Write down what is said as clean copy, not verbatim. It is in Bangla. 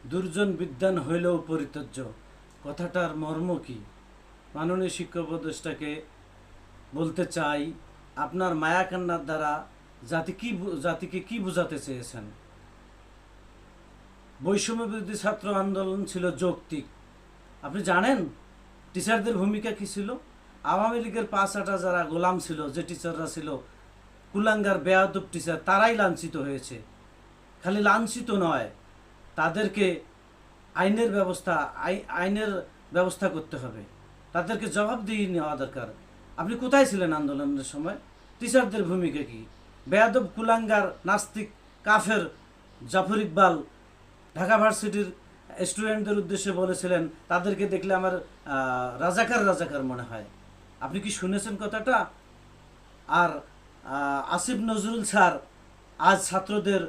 দুর্জন বিদ্বান হইলেও পরিত্যাজ্য, কথাটার মর্ম কি? মাননীয় শিক্ষা উপদেষ্টাকে বলতে চাই, আপনার মায়াকান্নার দ্বারা জাতিকে কি বোঝাতে চেয়েছেন? বৈষম্য বিরোধী ছাত্র আন্দোলন ছিল যৌক্তিক। আপনি জানেন টিচারদের ভূমিকা কি ছিল? আওয়ামী লীগের 5-8 যারা গোলাম ছিল, যে টিচাররা ছিল কুলাঙ্গার বেয়াদব টিচার, তারাই লাঞ্ছিত হয়েছে। খালি লাঞ্ছিত নয়, তাদেরকে আইনের ব্যবস্থা করতে হবে, তাদেরকে জবাবদিহি নেওয়া দরকার। আপনি কোথায় ছিলেন আন্দোলনের সময়? টিচারদের ভূমিকা কি? বেয়াদব কুলাঙ্গার নাস্তিক কাফের জাফর ইকবাল ঢাকা ভার্সিটির স্টুডেন্টদের উদ্দেশ্যে বলেছিলেন, তাদেরকে দেখলে আমার রাজাকার মনে হয়। আপনি কি শুনেছেন কথাটা? আর আসিফ নজরুল স্যার আজ ছাত্রদের